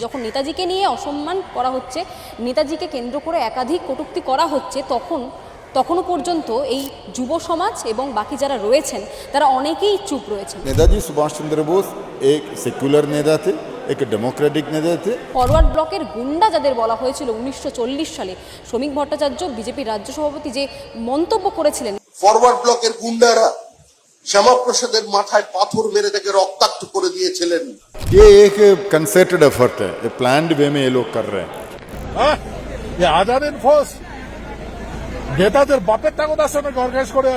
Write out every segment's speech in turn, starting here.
যখন নেতাজিকে নিয়ে অসম্মান করা হচ্ছে, নেতাজিকে কেন্দ্র করে একাধিক কটূক্তি করা হচ্ছে, তখনও পর্যন্ত এই যুব সমাজ এবং বাকি যারা রয়েছেন তারা অনেকেই চুপ রয়েছেন। নেতাজি সুভাষ চন্দ্র বোস এক সেকুলার নেতা थे, एक डेमोक्रेटिक नेता थे। ফরওয়ার্ড ব্লকের গুন্ডা যাদের বলা হয়েছিল 1940 সালে, শ্রমিক ভট্টাচার্য বিজেপির রাজ্য সভাপতি যে মন্তব্য করেছিলেন, ফরওয়ার্ড ব্লকের গুন্ডারা শ্যামাপ্রসাদের মাথায় পাথর মেরে তাকে রক্তাক্ত করে দিয়েছিলেন। ये एक कंसर्टेड एफर्ट है, ये प्लान्ड वे में ये लोग कर रहे हैं। ये आजाद फोर्स নেতাদের বাপের টাকা সঙ্গে অর্গানাইজ করে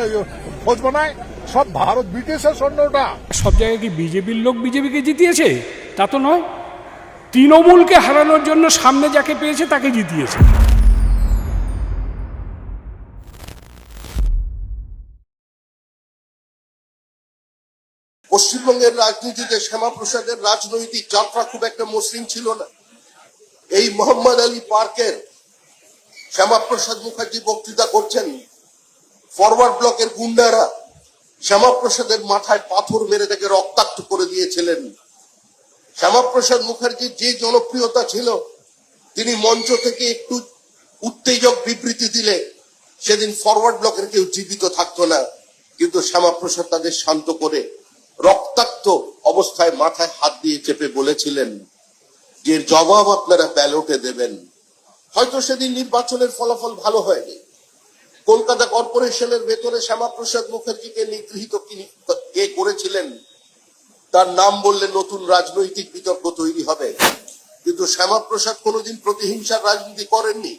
ফৌজ বানায়, সব ভারত ব্রিটিশের সৈন্যটা। সব জায়গায় কি বিজেপির লোক বিজেপিকে জিতিয়েছে? তা তো নয়। তৃণমূলকে হারানোর জন্য সামনে যাকে পেয়েছে তাকে জিতিয়েছে। পশ্চিমবঙ্গের রাজনীতিতে শ্যামাপ্রসাদের রাজনৈতিক যাত্রা খুব একটা মসৃণ ছিল না। এই মোহাম্মদ আলী পার্কের শ্যামাপ্রসাদ মুখার্জি বক্তৃতা করছেন, ফরওয়ার্ড ব্লকের গুন্ডারা শ্যামাপ্রসাদের মাথায় পাথর মেরে তাকে রক্তাক্ত করে দিয়েছিলেন। শ্যামাপ্রসাদ মুখার্জির যে জনপ্রিয়তা ছিল, তিনি মঞ্চ থেকে একটু উত্তেজক বিবৃতি দিলে সেদিন ফরওয়ার্ড ব্লকের কেউ জীবিত থাকতো না, কিন্তু শ্যামাপ্রসাদ তাদের শান্ত করে রক্তাক্ত অবস্থায় মাথায় হাত দিয়ে চেপে বলেছিলেন যে জবাব আপনারা ব্যালটে দেবেন। হয়তো সেদিন নির্বাচনের ফলাফল ভালো হয়নি। কলকাতা কর্পোরেশনের ভেতরে শ্যামাপ্রসাদ মুখার্জিকে নিগৃহীত কে করেছিলেন তার নাম বললে নতুন রাজনৈতিক বিতর্ক তৈরি হবে, কিন্তু শ্যামাপ্রসাদ কোনোদিন প্রতিহিংসার রাজনীতি করেননি।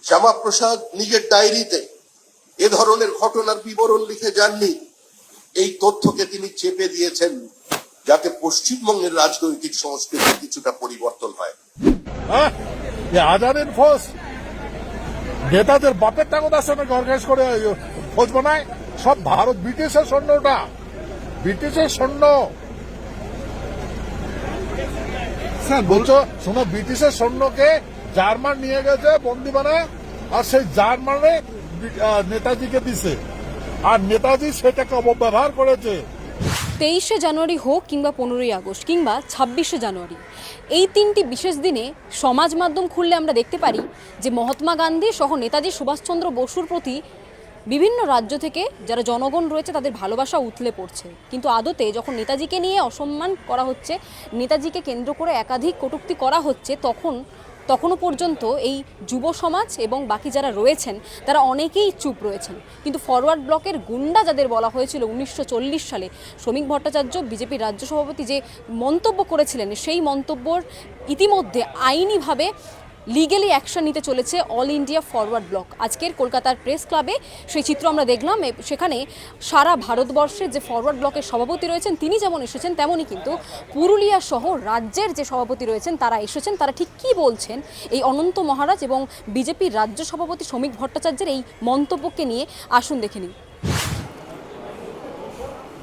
শ্যামাপ্রসাদ নিজের ডায়েরিতে এ ধরনের ঘটনার বিবরণ লিখে যাননি। এই তথ্যকে তিনি চেপে দিয়েছেন যাতে পশ্চিমবঙ্গের রাজনৈতিক সংস্কৃতির কিছুটা পরিবর্তন হয়। আজাদ ফোর্স নেতাদের বাপের টাকা সঙ্গে অর্গানাইজ করে ফৌজ বানায়, সব ভারত ব্রিটিশের সৈন্যটা, ব্রিটিশের সৈন্য। বলছো শোনো, ব্রিটিশের সৈন্যকে জার্মান নিয়ে গেছে বন্দি বানায়, আর সেই জার্মানে নেতাজিকে দিছে, আর নেতাজি সেটাকে অপব্যবহার করেছে। 23শে জানুয়ারি হোক কিংবা 15ই আগস্ট কিংবা 26শে জানুয়ারি, এই তিনটি বিশেষ দিনে সমাজ মাধ্যম খুললে আমরা দেখতে পারি যে মহাত্মা গান্ধী সহ নেতাজি সুভাষচন্দ্র বসুর প্রতি বিভিন্ন রাজ্য থেকে যারা জনগণ রয়েছে তাদের ভালোবাসা উথলে পড়ছে। কিন্তু আদতে যখন নেতাজিকে নিয়ে অসম্মান করা হচ্ছে, নেতাজিকে কেন্দ্র করে একাধিক কটূক্তি করা হচ্ছে, তখনও পর্যন্ত এই যুব সমাজ এবং বাকি যারা রয়েছেন তারা অনেকেই চুপ রয়েছেন। কিন্তু ফরওয়ার্ড ব্লকের গুন্ডা যাদের বলা হয়েছিল 1940 সালে, শ্রমিক ভট্টাচার্য বিজেপির রাজ্য সভাপতি যে মন্তব্য করেছিলেন, সেই মন্তব্যর ইতিমধ্যে আইনিভাবে লিগ্যালি অ্যাকশন নিতে চলেছে অল ইন্ডিয়া ফরওয়ার্ড ব্লক। আজকের কলকাতার প্রেস ক্লাবে সেই চিত্র আমরা দেখলাম। সেখানে সারা ভারতবর্ষের যে ফরওয়ার্ড ব্লকের সভাপতি রয়েছেন তিনি যেমন এসেছেন, তেমনই কিন্তু পুরুলিয়া সহ রাজ্যের যে সভাপতি রয়েছেন তারা এসেছেন। তারা ঠিক কী বলছেন এই অনন্ত মহারাজ এবং বিজেপির রাজ্য সভাপতি শ্রমিক ভট্টাচার্যের এই মন্তব্যকে নিয়ে, আসুন দেখে নিন।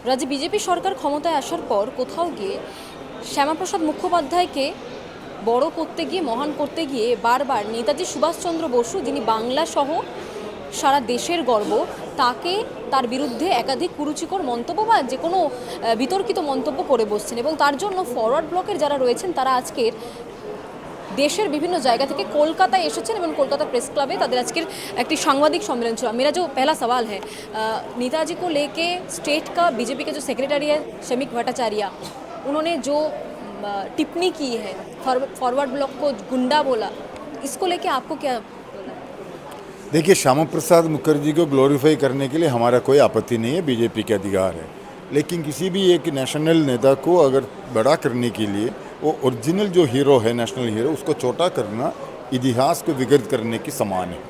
রাজ্যে বিজেপি সরকার ক্ষমতায় আসার পর কোথাও গিয়ে শ্যামাপ্রসাদ মুখোপাধ্যায়কে বড় করতে গিয়ে, মহান করতে গিয়ে বারবার নেতাজি সুভাষচন্দ্র বসু, যিনি বাংলা সহ সারা দেশের গর্ব, তার বিরুদ্ধে একাধিক কুরুচিকর মন্তব্য বা যে কোনো বিতর্কিত মন্তব্য করে বসছেন। এবং তার জন্য ফরওয়ার্ড ব্লকের যারা রয়েছেন তারা আজকের দেশের বিভিন্ন জায়গা থেকে কলকাতায় এসেছেন এবং কলকাতা প্রেস ক্লাবে তাদের আজকের একটি সাংবাদিক সম্মেलन ছিল। मेरा जो पहला सवाल है, नेताजी को लेके स्टेट का बीजेपी के जो सेक्रेटरी है श्रमिक भट्टाचार्य, उन्होंने जो टिप्पणी की है, फॉरवर्ड ब्लॉक को गुंडा बोला, इसको लेके आपको क्या? देखिए, श्यामा प्रसाद मुखर्जी को ग्लोरीफाई करने के लिए हमारा कोई आपत्ति नहीं है, बीजेपी का अधिकार है। लेकिन किसी भी एक नेशनल नेता को अगर बड़ा करने के लिए वो ओरिजिनल जो हीरो है, नेशनल हीरो, उसको छोटा करना इतिहास को विकृत करने के समान है।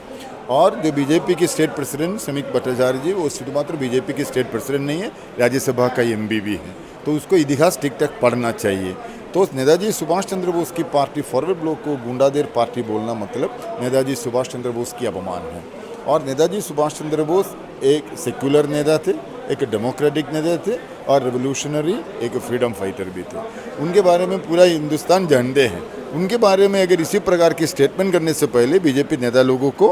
और जो बीजेपी के स्टेट प्रेसिडेंट श्रमिक भट्टाचार्य जी, वो शुधुमात्र बीजेपी के स्टेट प्रेसिडेंट नहीं है, राज्यसभा का एमपी भी है, तो उसको इतिहास ठीक ठाक पढ़ना चाहिए। तो नेताजी सुभाष चंद्र बोस की पार्टी फॉरवर्ड ब्लॉक को गुंडादेर पार्टी बोलना मतलब नेताजी सुभाष चंद्र बोस की अपमान है। और नेताजी सुभाष चंद्र बोस एक सेकुलर नेता थे, एक डेमोक्रेटिक नेता थे, और रेवोल्यूशनरी एक फ्रीडम फाइटर भी थे। उनके बारे में पूरा हिंदुस्तान जानते हैं। उनके बारे में अगर इसी प्रकार की स्टेटमेंट करने से पहले बीजेपी नेता लोगों को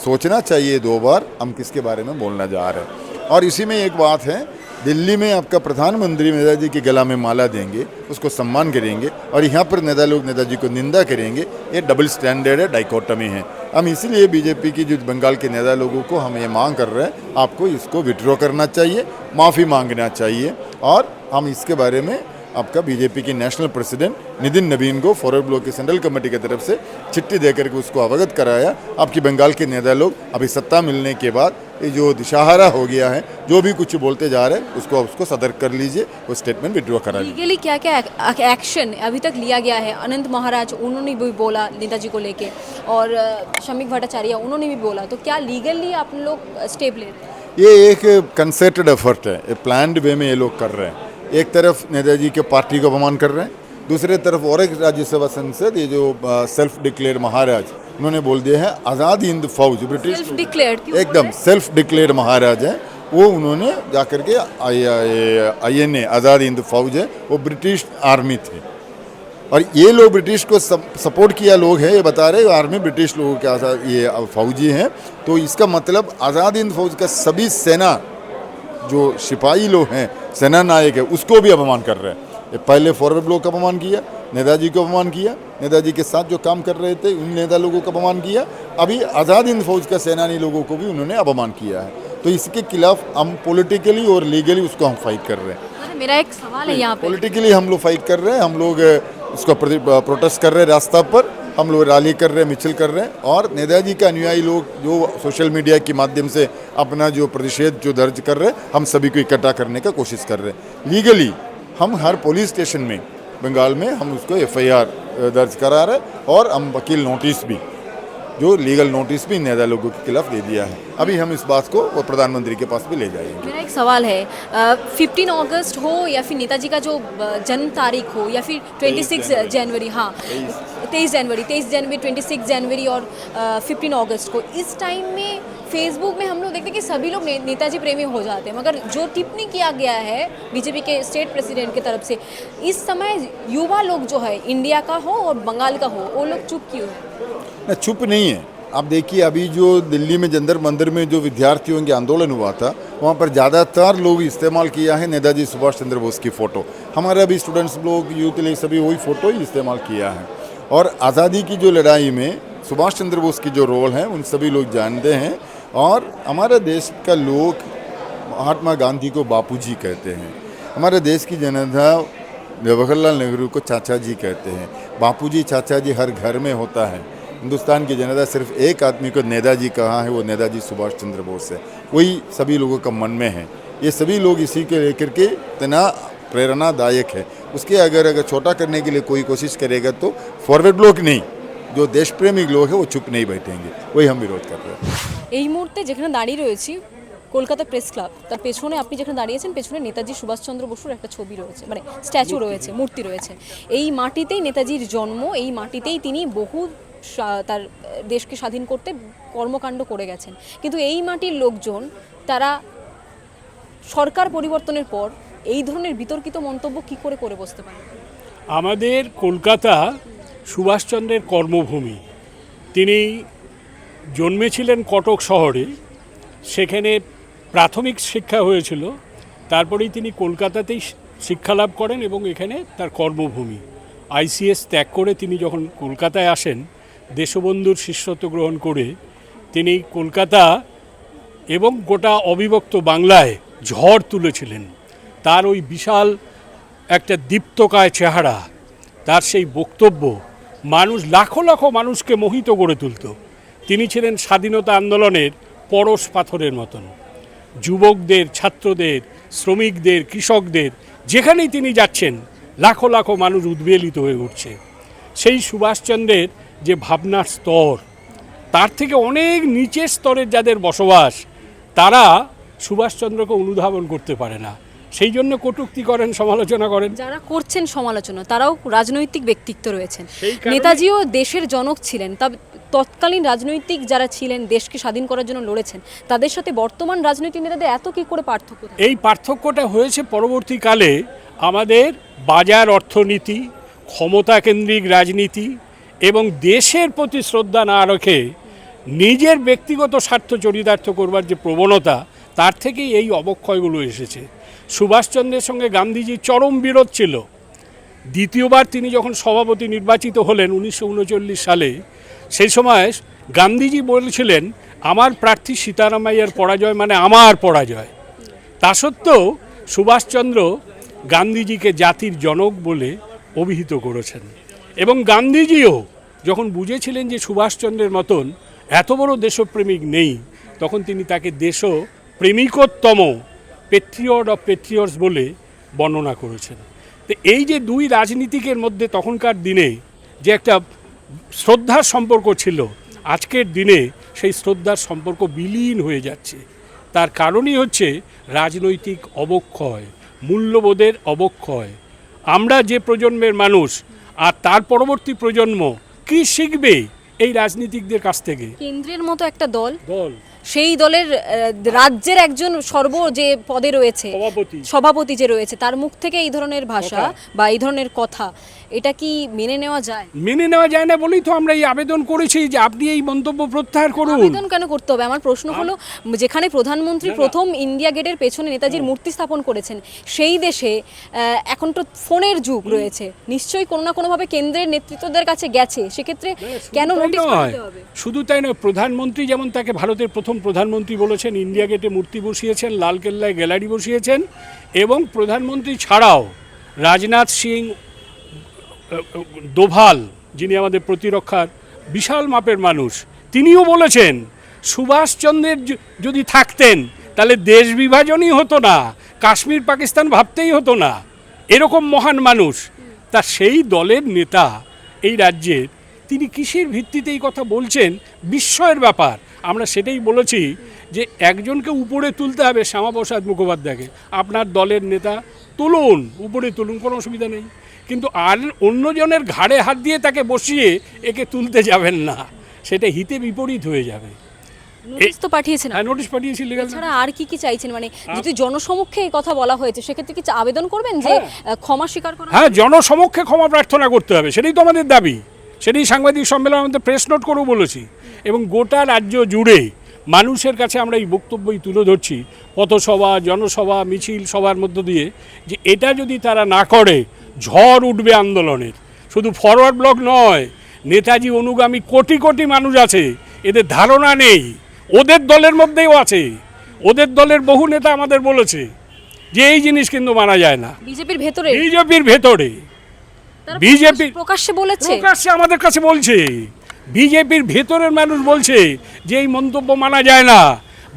सोचना चाहिए 2 बार हम किसके बारे में बोलना जा रहे हैं। और इसी में एक बात है दिल्ली में आपका प्रधानमंत्री नेताजी के गला में माला देंगे, उसको सम्मान करेंगे, और यहाँ पर नेताजी को निंदा करेंगे। ये डबल स्टैंडर्ड है, डाइकोटमी है। हम इसलिए बीजेपी की जो बंगाल के नेता लोगों को हम ये मांग कर रहे हैं, आपको इसको विड्रॉ करना चाहिए, माफ़ी मांगना चाहिए, और हम इसके बारे में आपका बीजेपी के नेशनल प्रेसिडेंट नितिन नवीन को फॉरवर्ड ब्लॉक की सेंट्रल कमेटी की तरफ से चिट्ठी देकर के उसको अवगत कराया। आपकी बंगाल के नेता लोग अभी सत्ता मिलने के बाद ये जो दिशाहारा हो गया है, जो भी कुछ बोलते जा रहे हैं, उसको सतर्क कर लीजिए, वो स्टेटमेंट विड्रॉ करा लीजिए। लीगली क्या क्या एक्शन अभी तक लिया गया है? अनंत महाराज उन्होंने भी बोला नेताजी को लेके, और शमीक भट्टाचार्य उन्होंने भी बोला, तो क्या लीगली आप लोग स्टेप ले रहे हैं? ये एक कंसर्टेड एफर्ट है, ये प्लान्ड वे में ये लोग कर रहे हैं। एक तरफ नेताजी के पार्टी को अपमान कर रहे हैं, दूसरे तरफ और एक राज्यसभा सांसद ये जो सेल्फ डिक्लेयर महाराज, उन्होंने बोल दिया है आज़ाद हिंद फौज, ब्रिटिश सेल्फ डिक्लेयर्ड एकदम सेल्फ डिक्लेयर महाराज है वो, उन्होंने जाकर के INA आज़ाद हिंद फौज है, वो ब्रिटिश आर्मी थे, और ये लोग ब्रिटिश को सपोर्ट किया लोग हैं, ये बता रहे आर्मी ब्रिटिश लोगों के आज़ाद ये फौजी हैं। तो इसका मतलब आज़ाद हिंद फौज का सभी सेना जो सिपाही लोग हैं, सेना नायक है, उसको भी अपमान कर रहे हैं। ये पहले फॉरवर्ड ब्लॉक का अपमान किया, नेताजी को अपमान किया, नेताजी के साथ जो काम कर रहे थे उन नेता लोगों का अपमान किया, अभी आज़ाद हिंद फौज का सेनानी लोगों को भी उन्होंने अपमान किया है। तो इसके खिलाफ हम पॉलिटिकली और लीगली उसको हम फाइट कर रहे हैं। मेरा एक सवाल है यहाँ पे, पॉलिटिकली हम लोग फाइट कर रहे हैं, हम लोग उसको प्रोटेस्ट कर रहे हैं रास्ता पर, हम लोग रैली कर रहे हैं, मिছিল कर रहे हैं, और नेताजी के अनुयायी लोग जो सोशल मीडिया के माध्यम से अपना जो प्रतिषेध जो दर्ज कर रहे हैं, हम सभी को इकट्ठा करने का कोशिश कर रहे हैं। लीगली हम हर पुलिस स्टेशन में बंगाल में हम उसको FIR दर्ज करा रहे हैं, और हम वकील नोटिस भी, जो लीगल नोटिस भी नेता लोगों के खिलाफ दे दिया है। अभी हम इस बात को वो प्रधानमंत्री के पास भी ले जाएंगे। मेरा एक सवाल है, 15 अगस्त हो या फिर नेताजी का जो जन्म तारीख हो, या फिर 26 जनवरी, हाँ 23 जनवरी, 26 जनवरी और 15 अगस्त को, इस टाइम में फेसबुक में हम लोग देखते हैं कि सभी लोग नेताजी प्रेमी हो जाते हैं, मगर जो टिप्पणी किया गया है बीजेपी के स्टेट प्रेसिडेंट की तरफ से, इस समय युवा लोग जो है, इंडिया का हो और बंगाल का हो, वो लोग चुप क्यों है? चुप नहीं है। आप देखिए अभी जो दिल्ली में जंतर मंदिर में जो विद्यार्थियों के आंदोलन हुआ था, वहाँ पर ज़्यादातर लोग इस्तेमाल किया है नेताजी सुभाष चंद्र बोस की फ़ोटो। हमारा भी स्टूडेंट्स लोग, यूथ लोग सभी वही फ़ोटो ही इस्तेमाल किया है। और आज़ादी की जो लड़ाई में सुभाष चंद्र बोस की जो रोल है, उन सभी लोग जानते हैं। और हमारे देश का लोग महात्मा गांधी को बापूजी कहते हैं, हमारे देश की जनता जवाहरलाल नेहरू को चाचा जी कहते हैं। बापूजी चाचा जी हर घर में होता है। हिंदुस्तान की जनता सिर्फ एक आदमी को नेताजी कहा है, वो नेताजी सुभाष चंद्र बोस है, वही सभी लोगों का मन में है। ये सभी लोग इसी को लेकर के इतना प्रेरणादायक है। उसके अगर छोटा करने के लिए कोई कोशिश करेगा तो फॉरवर्ड ब्लॉक नहीं, जो देश प्रेमी लोग हैं वो चुप नहीं बैठेंगे, वही हम विरोध कर रहे हैं। এই মুহূর্তে যেখানে দাঁড়িয়ে রয়েছি কলকাতা প্রেস ক্লাব, তার পেছনে আপনি যেখানে দাঁড়িয়েছেন, পেছনে নেতাজি সুভাষচন্দ্র বসুর একটা ছবি রয়েছে, মানে স্ট্যাচু রয়েছে, মূর্তি রয়েছে। এই মাটিতেই নেতাজির জন্ম, এই মাটিতেই তিনি বহু তার দেশকে স্বাধীন করতে কর্মকাণ্ড করে গেছেন। কিন্তু এই মাটির লোকজন তারা সরকার পরিবর্তনের পর এই ধরনের বিতর্কিত মন্তব্য কি করে বসতে পারে? আমাদের কলকাতা সুভাষচন্দ্রের কর্মভূমি। তিনি জন্মেছিলেন কটক শহরে, সেখানে প্রাথমিক শিক্ষা হয়েছিল, তারপরেই তিনি কলকাতাতেই শিক্ষালাভ করেন এবং এখানে তার কর্মভূমি। ICS ত্যাগ করে তিনি যখন কলকাতায় আসেন, দেশবন্ধুর শিষ্যত্ব গ্রহণ করে তিনি কলকাতা এবং গোটা অবিভক্ত বাংলায় ঝড় তুলেছিলেন। তার ওই বিশাল একটা দীপ্তকায় চেহারা, তার সেই বক্তব্য মানুষ লাখো লাখো মানুষকে মোহিত করে তুলত। তিনি ছিলেন স্বাধীনতা আন্দোলনের পরশ পাথরের মতন। যুবকদের, ছাত্রদের, শ্রমিকদের, কৃষকদের যেখানেই তিনি যাচ্ছেন লাখো লাখো মানুষ উদ্বেলিত হয়ে উঠছে। সেই সুভাষচন্দ্রের যে ভাবনার স্তর, তার থেকে অনেক নিচের স্তরের যাদের বসবাস, তারা সুভাষচন্দ্রকে অনুধাবন করতে পারে না, সেই জন্য কটূক্তি করেন, সমালোচনা করেন। যারা করছেন সমালোচনা তারাও রাজনৈতিক ব্যক্তিত্ব রয়েছেন। সেই কারণে নেতাজিও দেশের জনক ছিলেন, তবে তৎকালীন রাজনৈতিক যারা ছিলেন, দেশকে স্বাধীন করার জন্য লড়েছেন, তাদের সাথে বর্তমান রাজনৈতিক নেতাদের এত কি করে পার্থক্য থাকে? এই পার্থক্যটা হয়েছে পরবর্তীকালে আমাদের বাজার অর্থনীতি, ক্ষমতাকেন্দ্রিক রাজনীতি এবং দেশের প্রতি শ্রদ্ধা না রেখে নিজের ব্যক্তিগত স্বার্থ চরিতার্থ করবার যে প্রবণতা, তার থেকেই এই অবক্ষয়গুলো এসেছে। সুভাষচন্দ্রের সঙ্গে গান্ধীজির চরম বিরোধ ছিল। দ্বিতীয়বার তিনি যখন সভাপতি নির্বাচিত হলেন 1939 সালে, সেই সময় গান্ধীজি বলেছিলেন আমার প্রার্থী সীতারামাইয়ার পরাজয় মানে আমার পরাজয়। তা সত্ত্বেও সুভাষচন্দ্র গান্ধীজিকে জাতির জনক বলে অভিহিত করেছেন, এবং গান্ধীজিও যখন বুঝেছিলেন যে সুভাষচন্দ্রের মতন এত বড় দেশপ্রেমিক নেই, তখন তিনি তাকে দেশপ্রেমিকোত্তম পেট্রিয়ট অফ পেট্রিয়টস বলে বর্ণনা করেছেন। তো এই যে দুই রাজনীতিকের মধ্যে তখনকার দিনে যে একটা শ্রদ্ধার সম্পর্ক ছিল, আজকের দিনে সেই শ্রদ্ধার সম্পর্ক বিলীন হয়ে যাচ্ছে। তার কারণই হচ্ছে রাজনৈতিক অবক্ষয়, মূল্যবোধের অবক্ষয়। আমরা যে প্রজন্মের মানুষ আর তার পরবর্তী প্রজন্ম কি শিখবে এই রাজনীতিকদের কাছ থেকে? কেন্দ্রের মতো একটা দল, দল সেই দলের রাজ্যের একজন যে পদে রয়েছে, সভাপতি যে রয়েছে, তার মুখ থেকে এই ধরনের ভাষা বা এই ধরনের কথা, এটা কি মেনে নেওয়া যায়? মেনে নেওয়া যায় না বলেই তো আমরা এই আবেদন করেছি যে আপনি এই মন্তব্য প্রত্যাহার করুন। আবেদন কেন করতে হবে? আমার প্রশ্ন হলো, যেখানে প্রধানমন্ত্রী প্রথম ইন্ডিয়া গেটের পেছনে নেতাজির মূর্তি স্থাপন করেছেন, সেই দেশে এখন তো ফোনের যুগ রয়েছে, নিশ্চয়ই কোনো না কোনোভাবে কেন্দ্রের নেতৃত্বদের কাছে গেছে, সেক্ষেত্রে কেন নোটিশ পাঠাতে হবে? শুধু তাই নয়, প্রধানমন্ত্রী যেমন তাকে ভারতের প্রথম প্রধানমন্ত্রী বলেছেন, ইন্ডিয়া গেটে মূর্তি বসিয়েছেন, লালকেল্লায় গ্যালারি বসিয়েছেন, এবং প্রধানমন্ত্রী ছাড়াও রাজনাথ সিং, দোভাল যিনি আমাদের প্রতিরক্ষার বিশাল মাপের মানুষ, তিনিও বলেছেন সুভাষচন্দ্রের যদি থাকতেন তাহলে দেশ বিভাজনই হতো না, কাশ্মীর পাকিস্তান ভাবতেই হতো না। এরকম মহান মানুষ, তা সেই দলের নেতা এই রাজ্যের, তিনি কিসের ভিত্তিতে এই কথা বলছেন? বিস্ময়ের ব্যাপার। আমরা সেটাই বলেছি যে একজনকে উপরে তুলতে হবে, শ্যামাপ্রসাদ মুখোপাধ্যায়কে। আপনার দলের নেতা তুলুন, উপরে তুলুন, কোনো অসুবিধা নেই, কিন্তু আর অন্যজনের ঘাড়ে হাত দিয়ে তাকে বসিয়ে একে তুলতে যাবেন না, সেটা হিতে বিপরীত হয়ে যাবে। নোটিশ তো পাঠিয়েছেন, হ্যাঁ, নোটিশ পাঠিয়েছি। লিগ্যাল এছাড়া আর কি কি চাইছেন? মানে যদি জনসমক্ষে এই কথা বলা হয়েছে, সেক্ষেত্রে কি আবেদন করবেন যে ক্ষমা স্বীকার করা? হ্যাঁ, জনসমক্ষে ক্ষমা প্রার্থনা করতে হবে, সেটাই তো আমাদের দাবি। সেটাই সাংবাদিক সম্মেলন আমাদের প্রেস নোট করেও বলেছি, এবং গোটা রাজ্য জুড়ে মানুষের কাছে আমরা এই বক্তব্যই তুলে ধরছি, পথসভা, জনসভা, মিছিল, সবার মধ্য দিয়ে, যে এটা যদি তারা না করে ঝড় উঠবে আন্দোলনের। শুধু ফরওয়ার্ড ব্লক নয়, নেতাজি অনুগামী কোটি কোটি মানুষ আছে, এদের ধারণা নেই, ওদের দলের মধ্যেও আছে। ওদের দলের বহু নেতা আমাদের বলেছে যে এই জিনিস কিন্তু মানা যায় না। বিজেপির ভেতরে, বিজেপির ভেতরে, বিজেপি প্রকাশ্যে বলেছে, প্রকাশ্যে আমাদের কাছে বলছে, বিজেপির ভেতরের মানুষ বলছে যে এই মন্তব্য মানা যায় না।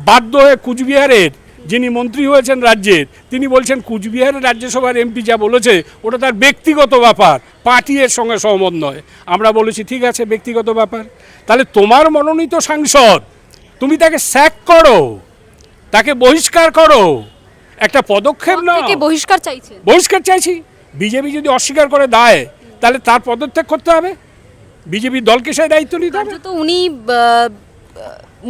বাধ্য হয়ে কুচবিহারের যিনি মন্ত্রী হয়েছেন রাজ্যের, তিনি বলছেন কুচবিহারের রাজ্যসভার এমপি যা বলেছে ওটা তার ব্যক্তিগত ব্যাপার, পার্টি এর সঙ্গে সহমত নয়। আমরা বলেছি ঠিক আছে, ব্যক্তিগত ব্যাপার, তাহলে তোমার মনোনীত সাংসদ, তুমি তাকে স্যাক করো, তাকে বহিষ্কার করো, একটা পদক্ষেপ নাও। বহিষ্কার চাইছেন? বহিষ্কার চাইছি। বিজেপি যদি অস্বীকার করে দেয় তাহলে তার পদত্যাগ করতে হবে, বিজেপির দলকে সেই দায়িত্ব নিতে হবে। তো উনি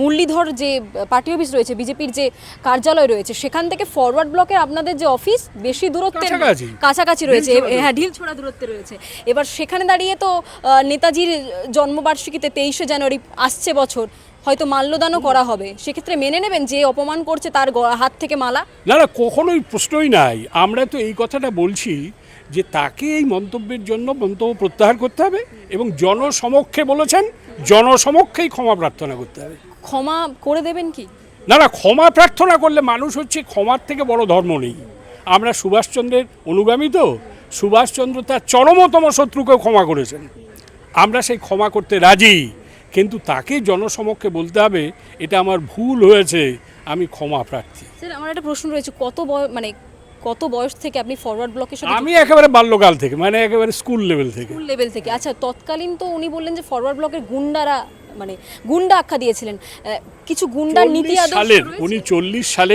মুরলীধর যে পার্টি অফিস রয়েছে, বিজেপির যে কার্যালয় রয়েছে, সেখান থেকে ফরওয়ার্ড ব্লকের আপনাদের যে অফিস বেশি দূরত্বে, কাছাকাছি রয়েছে, হ্যাঁ, ঢিলছোড়া দূরত্বে রয়েছে। এবার সেখানে দাঁড়িয়ে তো নেতাজির জন্মবার্ষিকীতে 23শে জানুয়ারি আসছে বছর, হয়তো মাল্যদানও করা হবে, সেক্ষেত্রে মেনে নেবেন যে অপমান করছে তার হাত থেকে মালা? না না, কখনোই প্রশ্নই নাই। আমরা তো এই কথাটা বলছি যে তাকে এই মন্তব্যের জন্য মন্তব্য প্রত্যাহার করতে হবে, এবং জনসমক্ষে বলেছেন, জনসমক্ষেই ক্ষমা প্রার্থনা করতে হবে। ক্ষমা করে দেবেন কি? না না, ক্ষমা প্রার্থনা করলে মানুষ হচ্ছে, ক্ষমার থেকে বড় ধর্ম নেই। আমরা সুভাষচন্দ্রের অনুগামী, তো সুভাষচন্দ্র তার চরমতম শত্রুকেও ক্ষমা করেছেন, আমরা সেই ক্ষমা করতে রাজি, কিন্তু তাকে জনসমক্ষে বলতে হবে এটা আমার ভুল হয়েছে, আমি ক্ষমা প্রার্থী। স্যার, আমার একটা প্রশ্ন রয়েছে, কত বয়স থেকে আপনি ফরওয়ার্ড ব্লকের সাথে? আমি একেবারে বাল্যকাল থেকে, মানে একেবারে স্কুল লেভেল থেকে। আচ্ছা, তৎকালীন তো উনি বললেন যে ফরওয়ার্ড ব্লকের গুন্ডারা, মানে গুন্ডা আখ্যা দিয়েছিলেন, কিছু গুন্ডার নীতি আদর্শ রয়েছে? উনি 40 সালে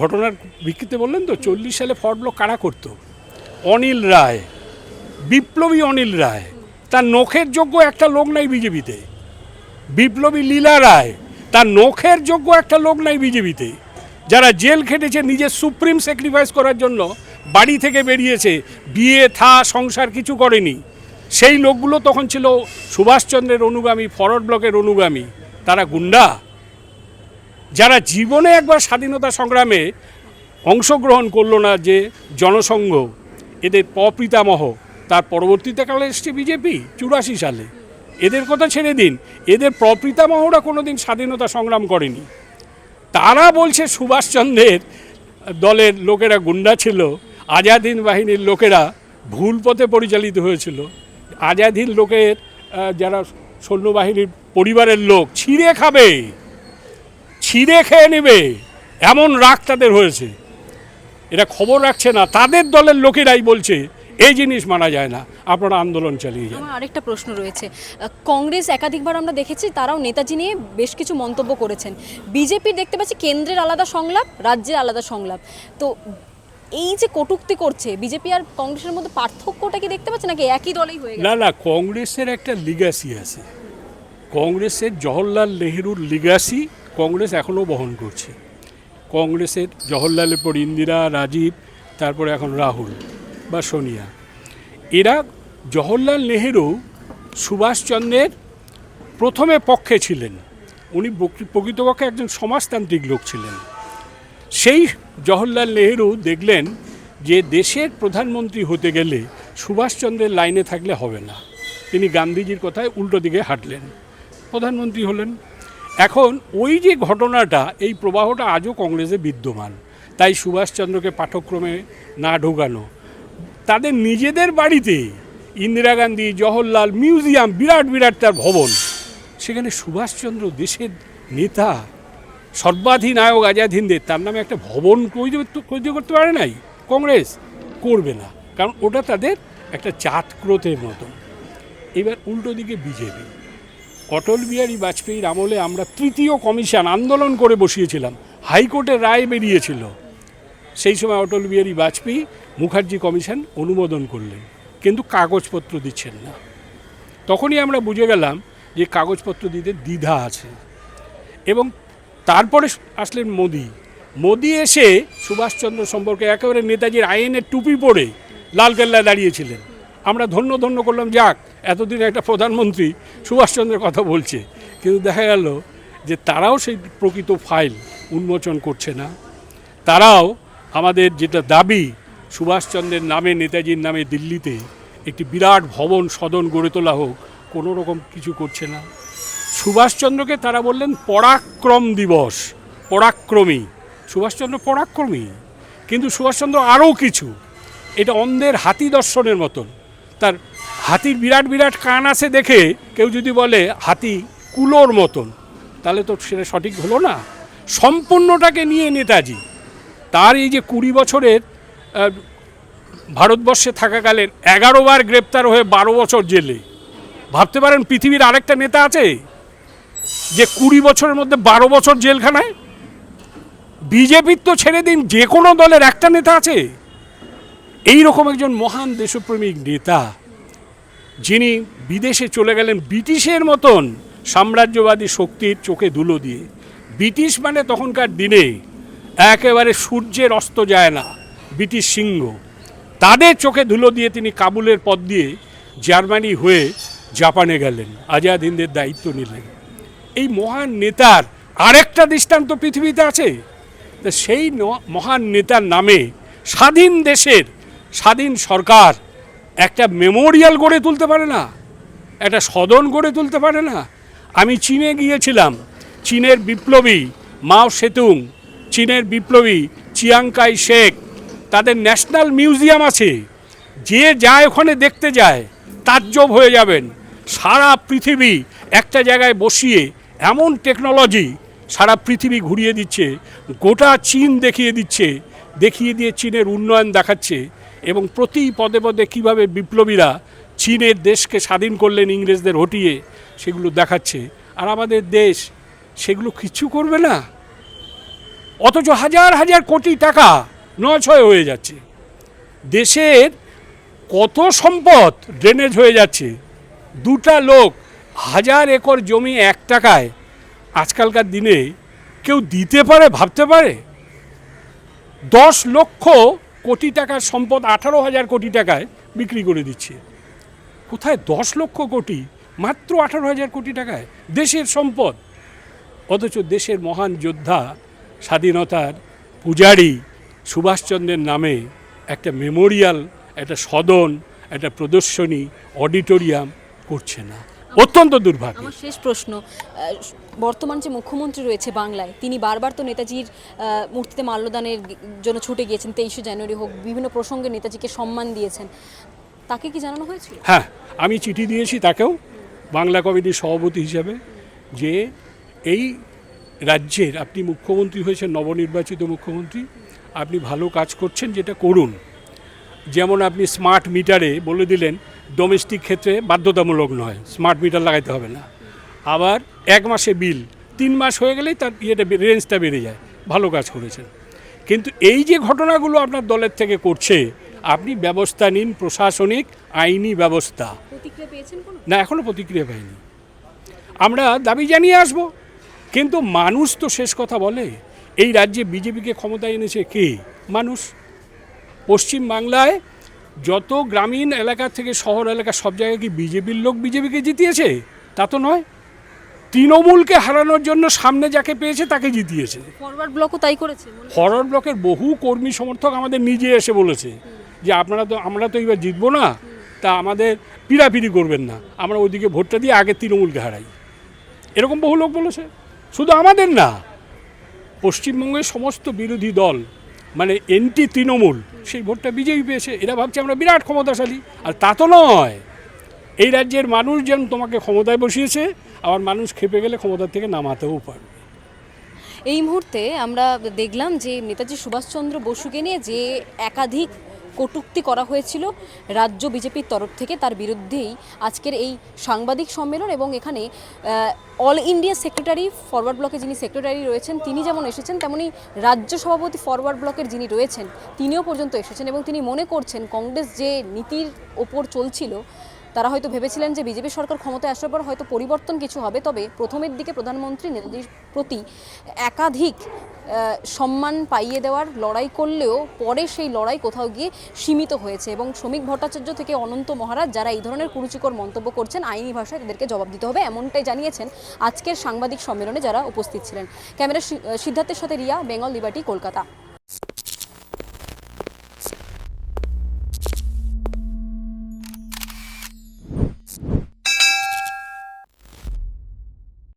ঘটনার ভিত্তিতে বললেন তো, 40 সালে ফরওয়ার্ড ব্লক কারা করতো? অনিল রায়, বিপ্লবী অনিল রায়, তার নখের যোগ্য একটা লোক নাই বিজেপিতে। বিপ্লবী লীলা রায়, তার নখের যোগ্য একটা লোক নাই বিজেপিতে। যারা জেল খেটেছে নিজের সুপ্রিম স্যাক্রিফাইস করার জন্য, বাড়ি থেকে বেরিয়েছে, বিয়ে থা সংসার কিছু করেনি, সেই লোকগুলো তখন ছিল সুভাষচন্দ্রের অনুগামী, ফরওয়ার্ড ব্লকের অনুগামী। তারা গুন্ডা? যারা জীবনে একবার স্বাধীনতা সংগ্রামে অংশগ্রহণ করলো না যে জনসংঘ, এদের প্রপিতামহ, তার পরবর্তীতে কালে এসছে বিজেপি 84 সালে। এদের কথা ছেড়ে দিন, এদের প্রপিতামহরা কোনো দিন স্বাধীনতা সংগ্রাম করেনি। তারা বলছে সুভাষচন্দ্রের দলের লোকেরা গুন্ডা ছিল, আজাদ হিন্দ বাহিনীর লোকেরা ভুল পথে পরিচালিত হয়েছিল। আজাদ হিন্দ লোকের যারা সৈন্যবাহিনীর পরিবারের লোক ছিঁড়ে খাবে, ছিঁড়ে খেয়ে নেবে, এমন রাগ তাদের হয়েছে। এরা খবর রাখছে না, তাদের দলের লোকেরাই বলছে এই জিনিস মানা যায় না, আপনারা আন্দোলন চালিয়ে যান। আমার আরেকটা প্রশ্ন রয়েছে, কংগ্রেস একাধিকবার আমরা দেখেছি তারাও নেতাজি নিয়ে বেশ কিছু মন্তব্য করেছেন। বিজেপি দেখতে পাচ্ছি কেন্দ্রের আলাদা সংলাপ, রাজ্যের আলাদা সংলাপ। তো এই যে কটূক্তি করছে, বিজেপি আর কংগ্রেসের মধ্যে পার্থক্যটা কি দেখতে পাচ্ছে নাকি একই দলেই হয়ে গেছে? না না, কংগ্রেসের একটা লিগাসি আছে। কংগ্রেসের জওহরলাল নেহরুর লিগাসি কংগ্রেস এখনও বহন করছে। কংগ্রেসের জওহরলালের পর ইন্দিরা, রাজীব, তারপরে এখন রাহুল বা সোনিয়া। এরা জওহরলাল নেহেরু সুভাষচন্দ্রের প্রথমে পক্ষে ছিলেন। উনি প্রকৃতপক্ষে একজন সমাজতান্ত্রিক লোক ছিলেন। সেই জওহরলাল নেহেরু দেখলেন যে দেশের প্রধানমন্ত্রী হতে গেলে সুভাষচন্দ্রের লাইনে থাকলে হবে না। তিনি গান্ধীজির কথায় উল্টো দিকে হাঁটলেন, প্রধানমন্ত্রী হলেন। এখন ওই যে ঘটনাটা, এই প্রবাহটা আজও কংগ্রেসে বিদ্যমান। তাই সুভাষচন্দ্রকে পাঠ্যক্রমে না ঢোকানো, তাদের নিজেদের বাড়িতে ইন্দিরা গান্ধী, জওহরলাল, মিউজিয়াম, বিরাট বিরাট তার ভবন, সেখানে সুভাষচন্দ্র দেশের নেতা, সর্বাধিনায়ক আজাদ হিন্দের, তার নামে একটা ভবন তৈরি করতে পারে নাই কংগ্রেস, করবে না, কারণ ওটা তাদের একটা জাতক্রোধের মতন। এবার উল্টো দিকে বিজেপি, অটল বিহারী বাজপেয়ীর আমলে আমরা তৃতীয় কমিশন আন্দোলন করে বসিয়েছিলাম, হাইকোর্টের রায় বেরিয়েছিল। সেই সময় অটল বিহারী বাজপেয়ী মুখার্জি কমিশন অনুমোদন করলেন, কিন্তু কাগজপত্র দিচ্ছেন না। তখনই আমরা বুঝে গেলাম যে কাগজপত্র দিতে দ্বিধা আছে। এবং তারপরে আসলেন মোদি এসে সুভাষচন্দ্র সম্পর্কে একেবারে নেতাজির আইনের টুপি পরে লালকেল্লায় দাঁড়িয়েছিলেন। আমরা ধন্য করলাম, যাক এতদিন একটা প্রধানমন্ত্রী সুভাষচন্দ্রের কথা বলছে। কিন্তু দেখা গেল যে তারাও সেই প্রকৃত ফাইল উন্মোচন করছে না। তারাও আমাদের যেটা দাবি, সুভাষচন্দ্রের নামে, নেতাজির নামে দিল্লিতে একটি বিরাট ভবন সদন গড়ে তোলা হোক, কোনো রকম কিছু করছে না। সুভাষচন্দ্রকে তারা বললেন পরাক্রম দিবস, পরাক্রমী। সুভাষচন্দ্র পরাক্রমী, কিন্তু সুভাষচন্দ্র আরও কিছু। এটা অন্ধের হাতি দর্শনের মতন। তার হাতির বিরাট বিরাট কান আছে দেখে কেউ যদি বলে হাতি কুলোর মতন, তাহলে তো সেটা সঠিক হলো না। সম্পূর্ণটাকে নিয়ে নেতাজি, তার এই যে 20 বছরের ভারতবর্ষে থাকাকালীন 11 বার গ্রেপ্তার হয়ে 12 বছর জেলে। ভাবতে পারেন পৃথিবীর আরেকটা নেতা আছে যে 20 বছরের মধ্যে 12 বছর জেলখানায়? বিজেপির তো ছেড়ে দিন, যে কোনো দলের একটা নেতা আছে এই রকম একজন মহান দেশপ্রেমিক নেতা, যিনি বিদেশে চলে গেলেন ব্রিটিশের মতন সাম্রাজ্যবাদী শক্তির চোখে ধুলো দিয়ে। ব্রিটিশ মানে তখনকার দিনে একেবারে সূর্যের অস্ত যায় না ব্রিটিশ সিংহ, তাদের চোখে ধুলো দিয়ে তিনি কাবুলের পথ দিয়ে জার্মানি হয়ে জাপানে গেলেন, আজাদ হিন্দের দায়িত্ব নিলেন। এই মহান নেতার আরেকটা দৃষ্টান্ত পৃথিবীতে আছে। তা সেই মহান নেতার নামে স্বাধীন দেশের স্বাধীন সরকার একটা মেমোরিয়াল গড়ে তুলতে পারে না, একটা সদন গড়ে তুলতে পারে না। আমি চীনে গিয়েছিলাম, চীনের বিপ্লবী মাও সেতুং, চীনের বিপ্লবী চিয়াং কাই শেক, তাদের ন্যাশনাল মিউজিয়াম আছে। যে যায় ওখানে দেখতে যায়, তাজ্জব হয়ে যাবেন। সারা পৃথিবী একটা জায়গায় বসিয়ে এমন টেকনোলজি সারা পৃথিবী ঘুরিয়ে দিচ্ছে, গোটা চীন দেখিয়ে দিচ্ছে, দেখিয়ে দিয়ে চীনের উন্নয়ন দেখাচ্ছে। এবং প্রতি পদে পদে কীভাবে বিপ্লবীরা চীনের দেশকে স্বাধীন করলেন ইংরেজদের হটিয়ে, সেগুলো দেখাচ্ছে। আর আমাদের দেশ সেগুলো কিচ্ছু করবে না, অথচ হাজার হাজার কোটি টাকা নয়ছয় হয়ে যাচ্ছে। দেশের কত সম্পদ ড্রেনেজ হয়ে যাচ্ছে। দুটা লোক 1000 একর জমি 1 টাকায় আজকালকার দিনে কেউ দিতে পারে, ভাবতে পারে? 10 লক্ষ কোটি টাকার সম্পদ 18,000 কোটি টাকায় বিক্রি করে দিচ্ছে। কোথায় 10 লক্ষ কোটি? মাত্র 18,000 কোটি টাকায় দেশের সম্পদ। অথচ দেশের মহান যোদ্ধা, স্বাধীনতার পূজারী, সুভাষচন্দ্রের নামে একটা মেমোরিয়াল, একটা সদন, একটা প্রদর্শনী, অডিটোরিয়াম করছে না, অত্যন্ত দুর্ভাগ্য। আমার শেষ প্রশ্ন, বর্তমান যে মুখ্যমন্ত্রী রয়েছে বাংলায়, তিনি বারবার তো নেতাজির মূর্তিতে মাল্যদানের জন্য ছুটে গিয়েছেন, 23শে জানুয়ারি হোক, বিভিন্ন প্রসঙ্গে নেতাজিকে সম্মান দিয়েছেন, তাকে কি জানানো হয়েছিল? হ্যাঁ, আমি চিঠি দিয়েছি তাকেও বাংলা কমিটির সভাপতি হিসাবে, যে এই রাজ্যের আপনি মুখ্যমন্ত্রী হয়েছেন, নবনির্বাচিত মুখ্যমন্ত্রী, আপনি ভালো কাজ করছেন, যেটা করুন। যেমন আপনি স্মার্ট মিটারে বলে দিলেন ডোমেস্টিক ক্ষেত্রে বাধ্যতামূলক নয়, স্মার্ট মিটার লাগাইতে হবে না। আবার 1 মাসে বিল 3 মাস হয়ে গেলেই তার রেঞ্জটা বেড়ে যায়, ভালো কাজ করেছেন। কিন্তু এই যে ঘটনাগুলো আপনার দলের থেকে করছে, আপনি ব্যবস্থা নিন, প্রশাসনিক আইনি ব্যবস্থা। প্রতিক্রিয়া পেয়েছেন কোনো? না, এখনও প্রতিক্রিয়া পাইনি। আমরা দাবি জানিয়ে আসব, কিন্তু মানুষ তো শেষ কথা বলে। এই রাজ্যে বিজেপিকে ক্ষমতায় এনেছে কে? মানুষ। পশ্চিম বাংলায় যত গ্রামীণ এলাকা থেকে শহর এলাকা সব জায়গায় কি বিজেপির লোক বিজেপিকে জিতিয়েছে? তা তো নয়। তৃণমূলকে হারানোর জন্য সামনে যাকে পেয়েছে তাকে জিতিয়েছে। ফরওয়ার্ড ব্লকও তাই করেছে। ফরওয়ার্ড ব্লকের বহু কর্মী সমর্থক আমাদের নিজে এসে বলেছে যে আমরা তো এবার জিতবো না, তা আমাদের পিড়াপিড়ি করবেন না, আমরা ওইদিকে ভোটটা দিয়ে আগে তৃণমূলকে হারাই। এরকম বহু লোক বলেছে। শুধু আমাদের না, পশ্চিমবঙ্গের সমস্ত বিরোধী দল, মানে এন্টি তৃণমূল, সেই ভোটটা বিজেপি পেয়েছে। এরা ভাবছে আমরা বিরাট ক্ষমতাশালী, আর তা তো নয়। এই রাজ্যের মানুষ যেন তোমাকে ক্ষমতায় বসিয়েছে, আবার মানুষ খেপে গেলে ক্ষমতা থেকে নামাতেও পারবে। এই মুহূর্তে আমরা দেখলাম যে নেতাজি সুভাষচন্দ্র বসুকে নিয়ে যে একাধিক কটূক্তি করা হয়েছিল রাজ্য বিজেপির তরফ থেকে, তার বিরুদ্ধেই আজকের এই সাংবাদিক সম্মেলন। এবং এখানে অল ইন্ডিয়া সেক্রেটারি ফরওয়ার্ড ব্লকে যিনি সেক্রেটারি রয়েছেন, তিনি যেমন এসেছেন, তেমনি রাজ্য সভাপতি ফরওয়ার্ড ব্লকের যিনি রয়েছেন তিনিও পর্যন্ত এসেছেন। এবং তিনি মনে করছেন কংগ্রেস যে নীতির ওপর চলছিল, তারা হয়তো ভেবেছিলেন যে বিজেপি সরকার ক্ষমতায় আসার পর হয়তো পরিবর্তন কিছু হবে, তবে প্রথমের দিকে প্রধানমন্ত্রী নেতাজির প্রতি একাধিক সম্মান পাইয়ে দেওয়ার লড়াই করলেও পরে সেই লড়াই কোথাও গিয়ে সীমিত হয়েছে। এবং শ্রমিক ভট্টাচার্য থেকে অনন্ত মহারাজ, যারা এই ধরনের কুরুচিকর মন্তব্য করছেন, আইনি ভাষায় তাদেরকে জবাব দিতে হবে, এমনটাই জানিয়েছেন আজকের সাংবাদিক সম্মেলনে যারা উপস্থিত ছিলেন। ক্যামেরা সিদ্ধার্থের সাথে রিয়া, বেঙ্গল লিবার্টি, কলকাতা।